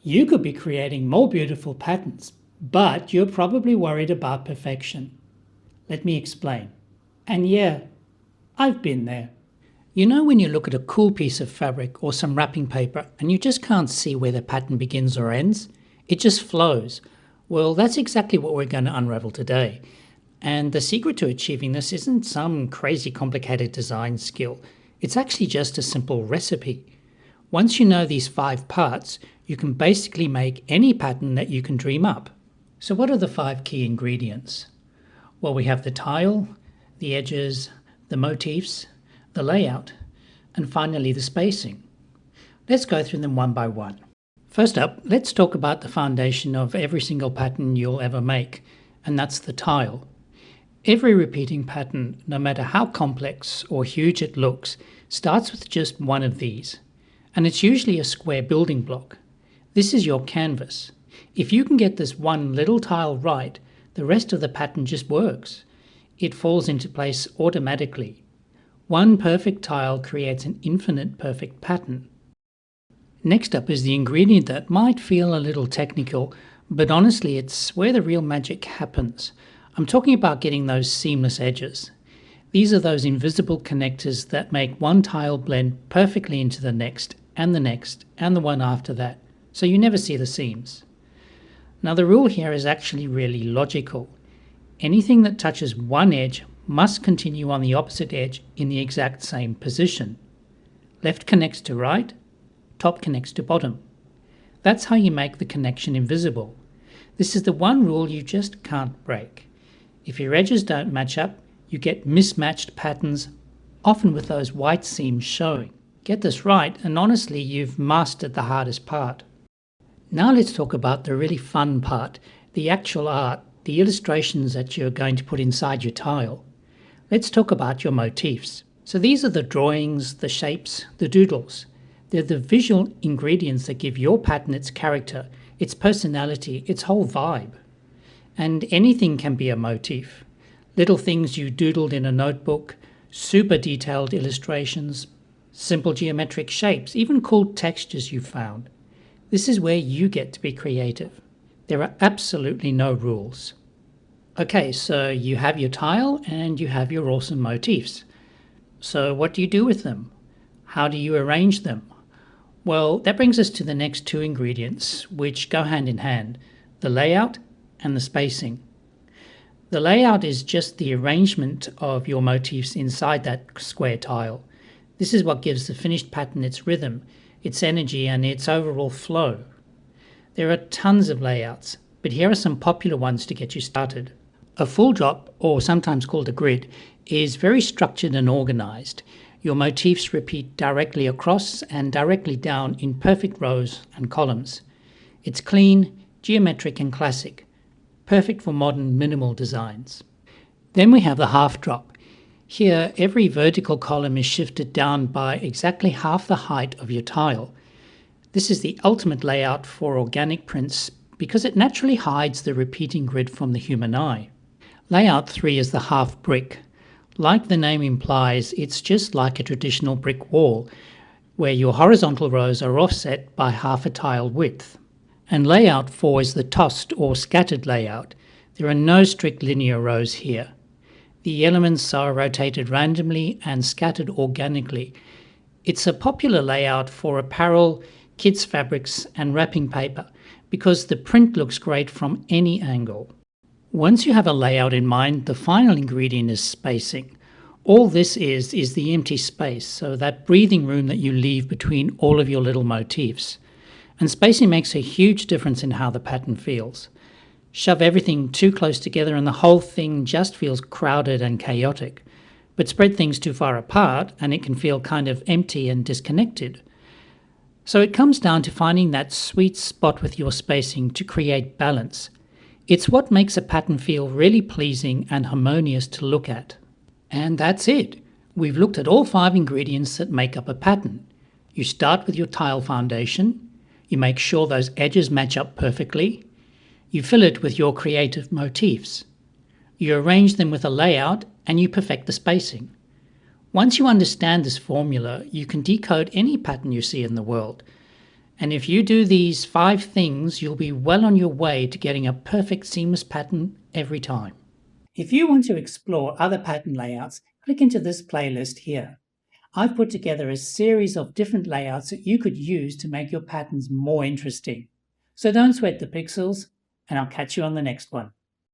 You could be creating more beautiful patterns, but you're probably worried about perfection. Let me explain. And yeah, I've been there. You know when you look at a cool piece of fabric or some wrapping paper and you just can't see where the pattern begins or ends? It just flows. Well, that's exactly what we're going to unravel today. And the secret to achieving this isn't some crazy complicated design skill. It's actually just a simple recipe. Once you know these 5 parts, you can basically make any pattern that you can dream up. So what are the 5 key ingredients? Well, we have the tile, the edges, the motifs, the layout, and finally the spacing. Let's go through them one by one. First up, let's talk about the foundation of every single pattern you'll ever make, and that's the tile. Every repeating pattern, no matter how complex or huge it looks, starts with just one of these. And it's usually a square building block. This is your canvas. If you can get this one little tile right, the rest of the pattern just works. It falls into place automatically. One perfect tile creates an infinite perfect pattern. Next up is the ingredient that might feel a little technical, but honestly it's where the real magic happens. I'm talking about getting those seamless edges. These are those invisible connectors that make one tile blend perfectly into the next, and the one after that, so you never see the seams. Now the rule here is actually really logical. Anything that touches one edge must continue on the opposite edge in the exact same position. Left connects to right, top connects to bottom. That's how you make the connection invisible. This is the one rule you just can't break. If your edges don't match up, you get mismatched patterns, often with those white seams showing. Get this right, and honestly, you've mastered the hardest part. Now let's talk about the really fun part, the actual art, the illustrations that you're going to put inside your tile. Let's talk about your motifs. So these are the drawings, the shapes, the doodles. They're the visual ingredients that give your pattern its character, its personality, its whole vibe. And anything can be a motif. Little things you doodled in a notebook, super detailed illustrations, simple geometric shapes, even cool textures you found. This is where you get to be creative. There are absolutely no rules. Okay, so you have your tile and you have your awesome motifs. So what do you do with them? How do you arrange them? Well, that brings us to the next 2 ingredients, which go hand in hand, the layout and the spacing. The layout is just the arrangement of your motifs inside that square tile. This is what gives the finished pattern its rhythm, its energy, and its overall flow. There are tons of layouts, but here are some popular ones to get you started. A full drop, or sometimes called a grid, is very structured and organized. Your motifs repeat directly across and directly down in perfect rows and columns. It's clean, geometric and classic, perfect for modern minimal designs. Then we have the half drop. Here, every vertical column is shifted down by exactly half the height of your tile. This is the ultimate layout for organic prints because it naturally hides the repeating grid from the human eye. Layout 3 is the half brick. Like the name implies, it's just like a traditional brick wall, where your horizontal rows are offset by half a tile width. And layout 4 is the tossed or scattered layout. There are no strict linear rows here. The elements are rotated randomly and scattered organically. It's a popular layout for apparel, kids' fabrics and wrapping paper because the print looks great from any angle. Once you have a layout in mind, the final ingredient is spacing. All this is the empty space, so that breathing room that you leave between all of your little motifs. And spacing makes a huge difference in how the pattern feels. Shove everything too close together and the whole thing just feels crowded and chaotic. But spread things too far apart and it can feel kind of empty and disconnected. So it comes down to finding that sweet spot with your spacing to create balance. It's what makes a pattern feel really pleasing and harmonious to look at. And that's it. We've looked at all 5 ingredients that make up a pattern. You start with your tile foundation. You make sure those edges match up perfectly. You fill it with your creative motifs. You arrange them with a layout and you perfect the spacing. Once you understand this formula, you can decode any pattern you see in the world. And if you do these 5 things, you'll be well on your way to getting a perfect seamless pattern every time. If you want to explore other pattern layouts, click into this playlist here. I've put together a series of different layouts that you could use to make your patterns more interesting. So don't sweat the pixels, and I'll catch you on the next one.